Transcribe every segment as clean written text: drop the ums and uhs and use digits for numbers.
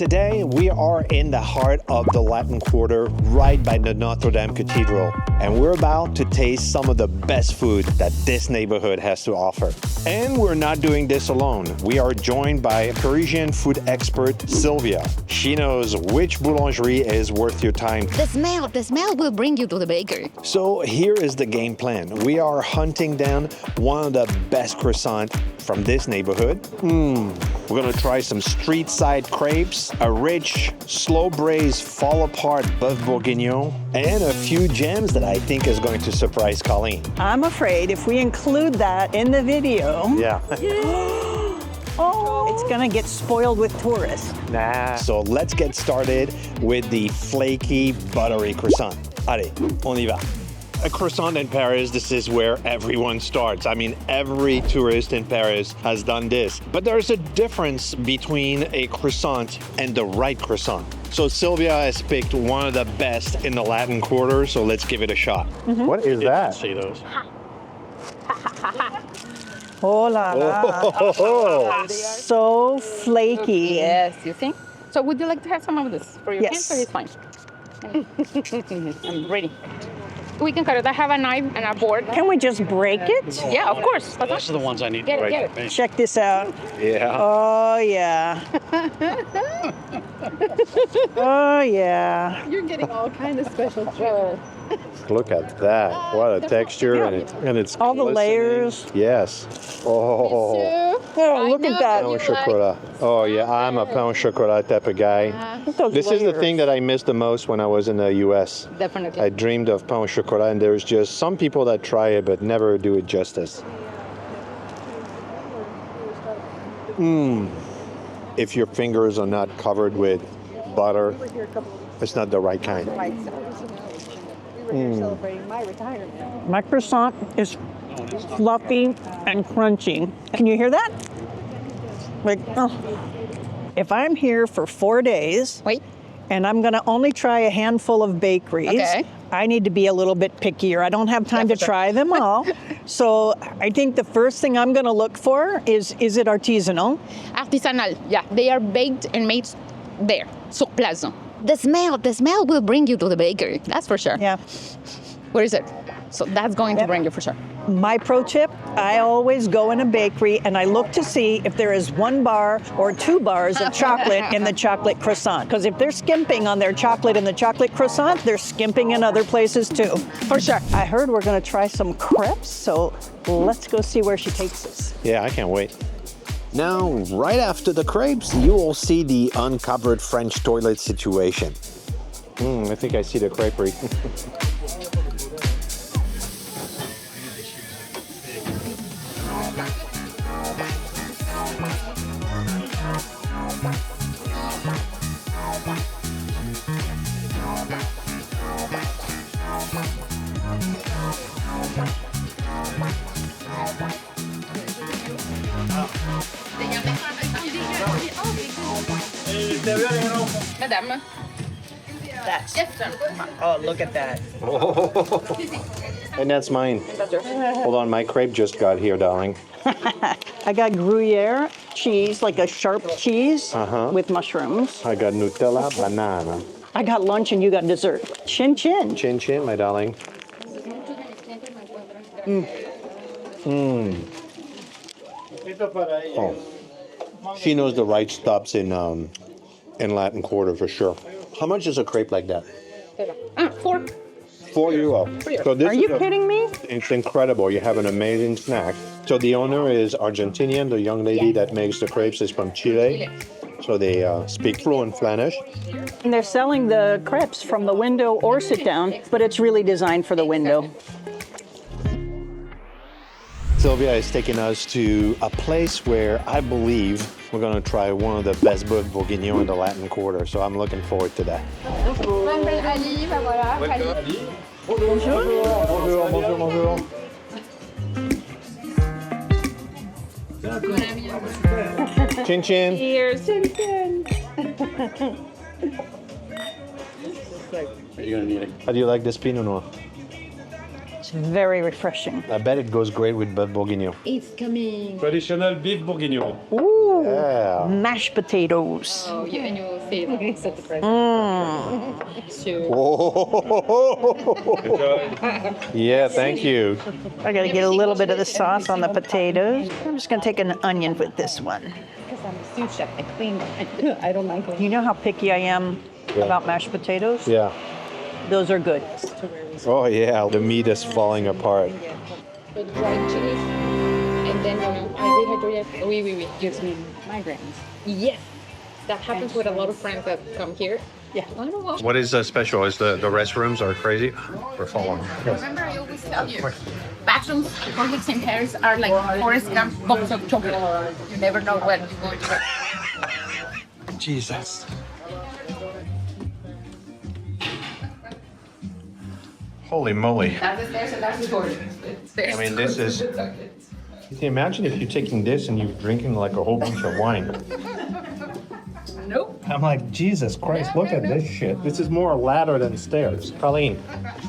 Today, we are in the heart of the Latin Quarter, right by the Notre Dame Cathedral, and we're about to taste some of the best food that this neighborhood has to offer. And we're not doing this alone. We are joined by Parisian food expert Sylvia. She knows which boulangerie is worth your time. The smell will bring you to the bakery. So here is the game plan. We are hunting down one of the best croissants from this neighborhood. We're gonna try some street side crepes, a rich, slow braised, fall apart bœuf bourguignon, and a few gems that I think is going to surprise Colleen. I'm afraid if we include that in the video, Yeah. it's gonna get spoiled with tourists. Nah. So let's get started with the flaky, buttery croissant. Allez, on y va. A croissant in Paris, this is where everyone starts. I mean, every tourist in Paris has done this. But there's a difference between a croissant and the right croissant. So Sylvia has picked one of the best in the Latin Quarter, so let's give it a shot. What is that? See those? Oh la la. So flaky. Yes, you think? So would you like to have some of this for your Yes. hands, or it's fine? I'm ready. We can cut it. I have a knife and a board. Can we just break it? Yeah, of course. Those are the ones I need. Get it, right get there. Check this out. Yeah. Oh yeah. Oh yeah. You're getting all kinds of special treats. Look at that. What a texture, and it's All the glistening. layers. Yes. Oh. Oh, look at that. Pain au chocolat. Oh yeah, I'm a pain au chocolat type of guy. Look at those This is the layers. thing that I missed the most when I was in the US. Definitely. I dreamed of pain au chocolat, and there's just some people that try it but never do it justice. If your fingers are not covered with butter, it's not the right kind. My croissant is fluffy and crunchy. Can you hear that? Like, oh. If I'm here for 4 days, Wait. and I'm gonna only try a handful of bakeries, Okay. I need to be a little bit pickier. I don't have time to try them all. So I think the first thing I'm gonna look for is it artisanal? Artisanal. Yeah, they are baked and made there, sur place. The smell will bring you to the bakery. That's for sure. Yeah. Where is it? So that's going to bring you for sure. My pro tip, I always go in a bakery and I look to see if there is 1 bar or 2 bars of chocolate in the chocolate croissant. Because if they're skimping on their chocolate in the chocolate croissant, they're skimping in other places too. For sure. I heard we're gonna try some crepes, so let's go see where she takes us. Yeah, I can't wait. Now, right after the crepes, you will see the uncovered French toilet situation. I think I see the creperie. Madame. That's, Yes. oh, look at that. And that's mine. Hold on, my crepe just got here, darling. I got Gruyere cheese, like a sharp cheese with mushrooms. I got Nutella, banana. I got lunch and you got dessert. Chin chin. Chin chin, my darling. Oh. She knows the right stops in Latin Quarter for sure. How much is a crepe like that? 4. €4. So this Are you is kidding me? It's incredible. You have an amazing snack. So the owner is Argentinian. The young lady that makes the crepes is from Chile. So they speak fluent Flemish. And they're selling the crepes from the window or sit down, but it's really designed for the window. Sylvia is taking us to a place where I believe we're going to try one of the best bœuf bourguignon in the Latin Quarter. So I'm looking forward to that. Bonjour. Chin chin. Cheers. You're gonna need it. How do you like this Pinot Noir? It's very refreshing. I bet it goes great with bœuf bourguignon. It's coming. Traditional beef bourguignon. Ooh, Yeah. mashed potatoes. Oh, and you Yeah, thank you. I gotta get a little bit of the sauce on the potatoes. I'm just gonna take an onion with this one. Because I'm a sous chef, I clean. I don't like it. You know how picky I am about mashed potatoes? Yeah. Those are good. Oh yeah, the meat is falling apart. The dried cheese, and then I dehydrate. Oui, gives me migraines. Yes, that happens with a lot of friends that come here. Yeah, I don't know. What is special? Is the restrooms are crazy? We're following. Remember, I always tell you, bathrooms for weeks in Paris are like Forrest Gump box of chocolate. You never know when you're going to get. Jesus. Holy moly. That's the stairs and that's the door. I mean, this is... Can you imagine if you're taking this and you're drinking like a whole bunch of wine? Nope. I'm like, Jesus Christ, look at this shit. This is more a ladder than stairs. Colleen,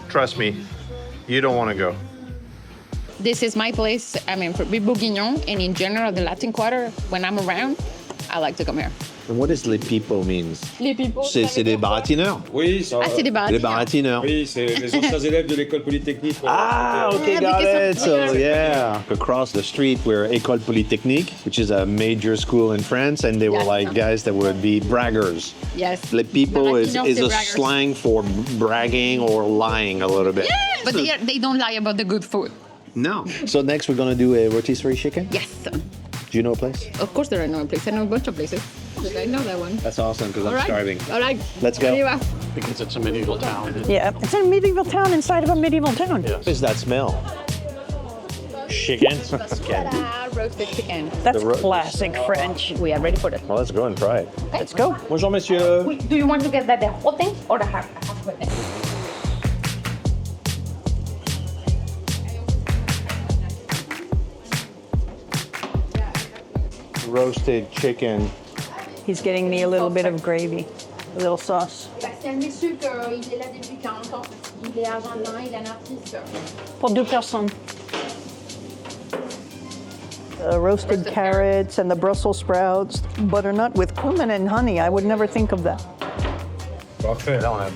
trust me, you don't want to go. This is my place. I mean, for bourguignon, and in general, the Latin Quarter, when I'm around, I like to come here. And what does les people means? Les people. C'est des baratineurs. Oui, ça, C'est des Des baratineurs. baratineurs. oui, c'est les anciens élèves de l'école polytechnique. Ah, okay, Yeah, got it. because So, yeah. Across the street, we're École Polytechnique, which is a major school in France, and they were Yes. like guys that would be braggers. Yes. Les people is Latinos, a they're braggers. slang for bragging or lying a little bit. But they don't lie about the good food. No. So next we're gonna do a rotisserie chicken. Yes. Do you know a place? Of course, there are no places. I know a bunch of places. But I know that one. That's awesome because I'm All right. starving. All right. Let's go. Arriba. Because it's a medieval town. Yeah, it's a medieval town inside of a medieval town. What is that smell? Chicken? Ta-da, roasted chicken. That's The ro- classic French. We are ready for that. Well, let's go and try it. Let's go. Bonjour, monsieur. Do you want to get that the whole thing or the half of it? Roasted chicken. He's getting me a little bit of gravy, a little sauce. C'est un monsieur qu'il est là depuis 40 ans. Il est argentin, il est un artiste. Pour deux personnes. Roasted carrots and the Brussels sprouts, butternut with cumin and honey. I would never think of that. Parfait. Là, on a...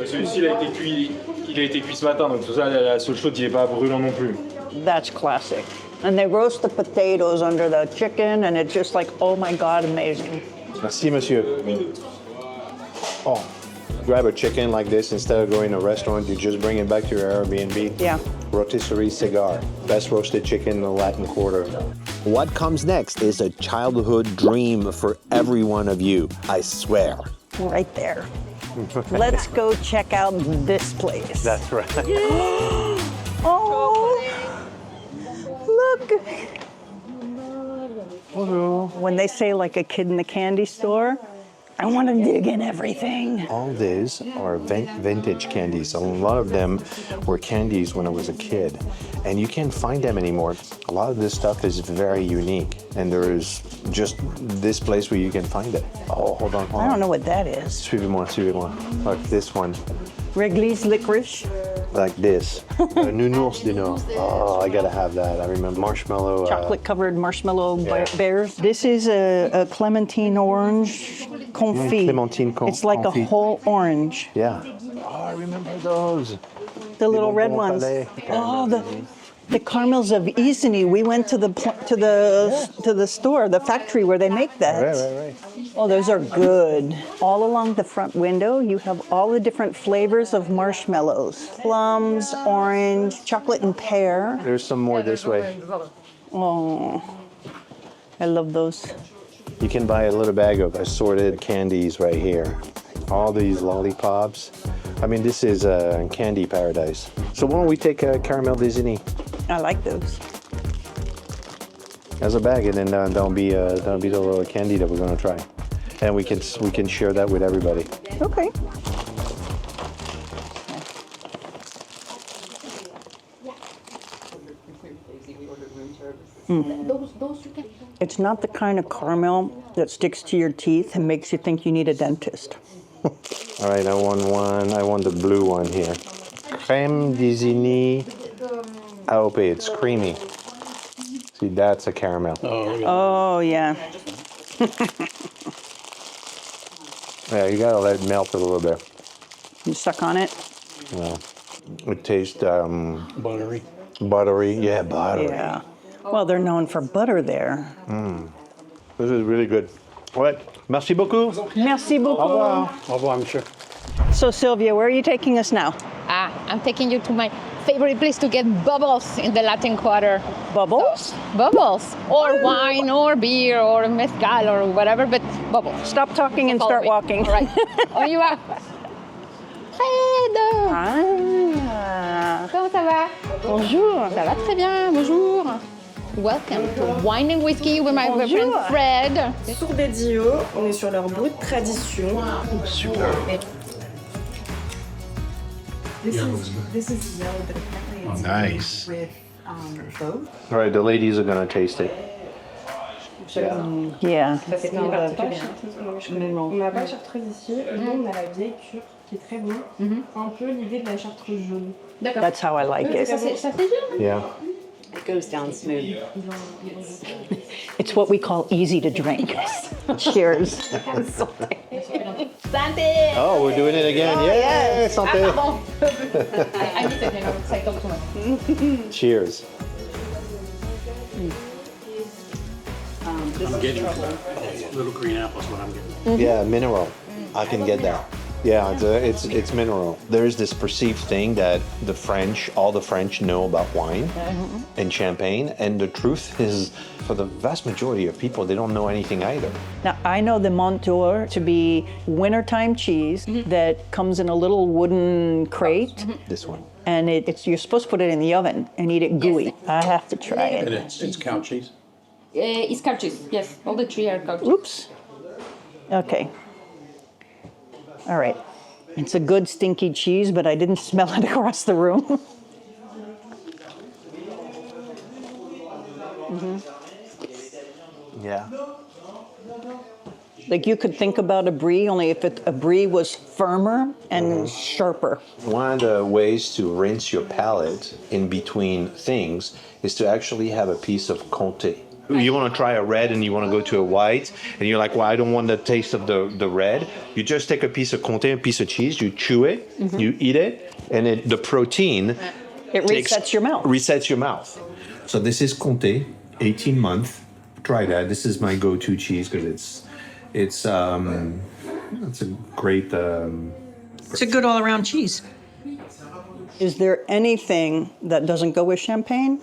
Celui-ci, il a été cuit ce matin, donc tout ça, la sauce chaude, il est pas brûlant non plus. That's classic. And they roast the potatoes under the chicken, and it's just like, oh my God, amazing. Merci, monsieur. Oh, grab a chicken like this instead of going to a restaurant. You just bring it back to your Airbnb. Yeah. Rotisserie Cigar, best roasted chicken in the Latin Quarter. What comes next is a childhood dream for every one of you, I swear. Right there. Let's go check out this place. That's right. Oh, look. When they say like a kid in the candy store, I want to dig in everything. All these are vintage candies. A lot of them were candies when I was a kid, and you can't find them anymore. A lot of this stuff is very unique, and there is just this place where you can find it. Oh, hold on. I don't know what that is. Suivez-moi, suivez-moi. Like this one, Réglisse licorice. like this. Nounours du Nord. Oh, I gotta have that. I remember marshmallow. Chocolate-covered marshmallow bears. This is a clementine orange confit. Clementine It's like confit. a whole orange. Yeah. Oh, I remember those. The little red bonbons ones. Palais. Oh, the caramels of Isigny. We went to the store, the factory where they make that. Right. Oh, those are good. All along the front window, you have all the different flavors of marshmallows. Plums, orange, chocolate and pear. There's some more this way. Oh, I love those. You can buy a little bag of assorted candies right here. All these lollipops. I mean, this is candy paradise. So why don't we take caramel d'Isigny I like those. as a bag, and then that'll be the little candy that we're gonna try, and we can share that with everybody. Okay. It's not the kind of caramel that sticks to your teeth and makes you think you need a dentist. All right, I want one. I want the blue one here. Crème d'Isigny AOP. It's creamy. See, that's a caramel. Oh, yeah. Yeah, you gotta let it melt a little bit. You suck on it? Yeah. It tastes Buttery. buttery. Yeah, buttery. Yeah. Well, they're known for butter there. This is really good. Ouais. Merci beaucoup. Merci beaucoup. Au revoir. Au revoir, monsieur. So, Sylvia, where are you taking us now? I'm taking you to my favorite place to get bubbles in the Latin Quarter. Bubbles? Bubbles, or wine, or beer, or mezcal, or whatever, but bubbles. Stop talking and start walking. All right. On y va. Fred! Ah. Comment ça va? Bonjour. Ça va très bien, bonjour. Welcome to Wine and Whiskey with my friend Fred. Sourd et Dio, on est sur leur brut tradition. Super. This is yellow, but apparently it's Nice. with both. All right, the ladies are gonna taste it. Yeah. C'est on n'a pas on n'a pas chartreuse ici. Nous, on a la vieille cure qui est très bonne. Un peu l'idée de la chartreuse jaune. D'accord. That's how I like it. Ça fait bien. Yeah. It goes down smooth. It's what we call easy to drink. Cheers. Santé! Oh, we're doing it again. Yeah, santé. Pardon. I need to, say talk too much. Cheers. I'm getting little green apples. What I'm getting. Yeah, mineral. I can get that. Yeah, it's mineral. There's this perceived thing that all the French know about wine and champagne, and the truth is, for the vast majority of people, they don't know anything either. Now, I know the Montour to be wintertime cheese that comes in a little wooden crate, This one. and you're supposed to put it in the oven and eat it gooey. I have to try And it. it's cow cheese. It's cow cheese, yes. All the three are cow cheese. Oops. Okay. All right. It's a good stinky cheese, but I didn't smell it across the room. Yeah. Like you could think about a brie, only if a brie was firmer and sharper. One of the ways to rinse your palate in between things is to actually have a piece of Comté. You want to try a red and you want to go to a white, and you're like, well, I don't want the taste of the red. You just take a piece of Comté, a piece of cheese, you chew it, you eat it, and the protein It resets your mouth. Resets your mouth. So this is Comté, 18 month. Try that. This is my go-to cheese because it's a great. It's a good all-around cheese. Is there anything that doesn't go with champagne?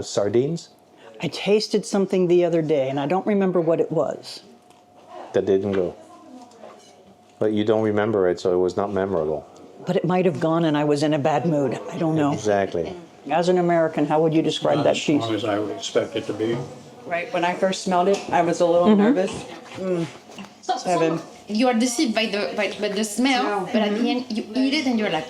Sardines I tasted something the other day, and I don't remember what it was. that didn't go. But you don't remember it, so it was not memorable. But it might have gone, and I was in a bad mood. I don't know. Exactly. As an American, how would you describe that As cheese? long as I would expect it to be. Right, when I first smelled it, I was a little nervous. So you are deceived by the smell, but at the end you eat it and you're like,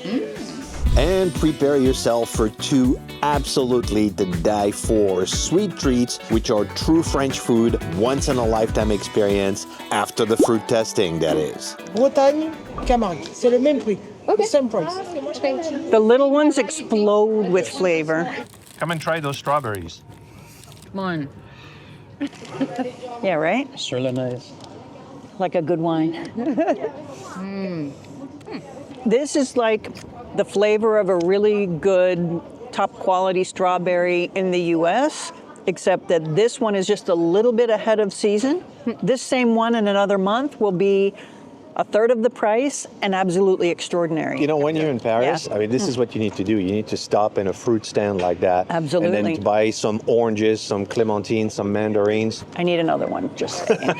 And prepare yourself for two absolutely to die for sweet treats, which are true French food, once in a lifetime experience after the fruit testing, that is. Bretagne, Camargue. C'est le même prix. The same price. The little ones explode with flavor. Come and try those strawberries. come on. Yeah, right? Surely nice. Like a good wine. This is like the flavor of a really good, top quality strawberry in the US, except that this one is just a little bit ahead of season. This same one in another month will be a third of the price and absolutely extraordinary. You know, when you're in Paris, Yeah. I mean, this is what you need to do. You need to stop in a fruit stand like that. Absolutely. And then buy some oranges, some clementines, some mandarins. I need another one, just saying.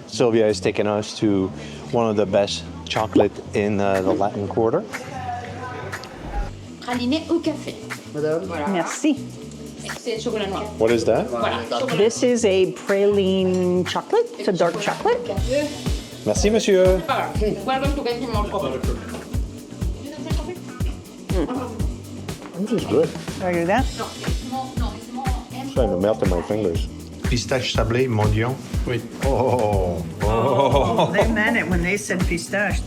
Sylvia is taking us to one of the best chocolate in the Latin Quarter. Praliné au café. Voilà. Merci. C'est chocolat noir. What is that? Voilà. Chocolat. This is a praline chocolate. It's a dark chocolate. Merci, monsieur. Voilà. Welcome to Getting More Chocolate. This is good. Do I do that? It's trying to melt in my fingers. Pistache sablé, mendiant. Wait. Oh. They meant it when they said pistache.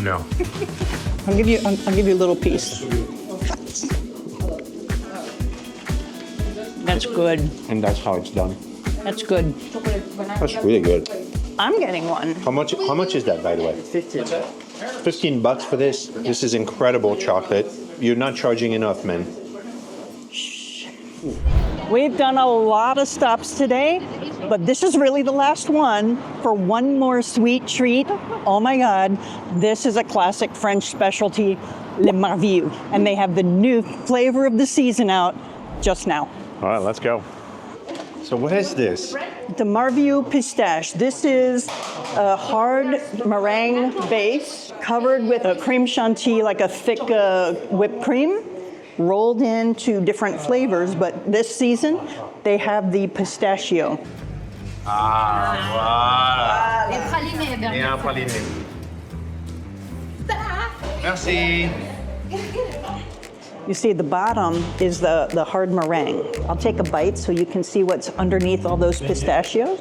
No. I'll give you a little piece. That's good. And that's how it's done. That's good. That's really good. I'm getting one. How much is that, by the way? 15 bucks for this. This is incredible chocolate. You're not charging enough, man. We've done a lot of stops today, but this is really the last one for one more sweet treat. Oh my God, this is a classic French specialty, Le Merveilleux. And they have the new flavor of the season out just now. All right, let's go. So what is this? The Merveilleux pistache. This is a hard meringue base covered with a creme chantilly, like a thick whipped cream, rolled into different flavors. But this season, they have the pistachio. Ah, Les pralinés, voilà. Et un praliné. Merci. You see, the bottom is the hard meringue. I'll take a bite so you can see what's underneath all those pistachios.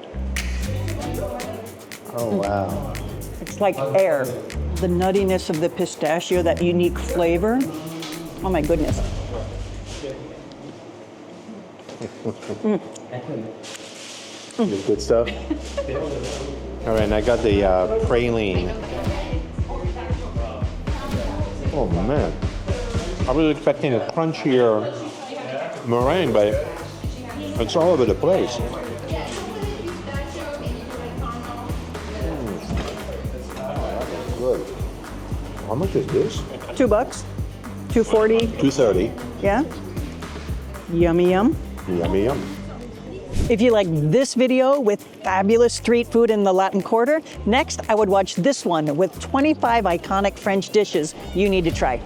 Oh, wow. It's like air. The nuttiness of the pistachio, that unique flavor. Oh my goodness. Good stuff. All right, and I got the praline. Oh man, I was expecting a crunchier meringue, but it's all over the place. Good. How much is this? $2, $2.40. $2.30. Yeah. Yummy yum. Yummy yum. If you like this video with fabulous street food in the Latin Quarter, next I would watch this one with 25 iconic French dishes you need to try.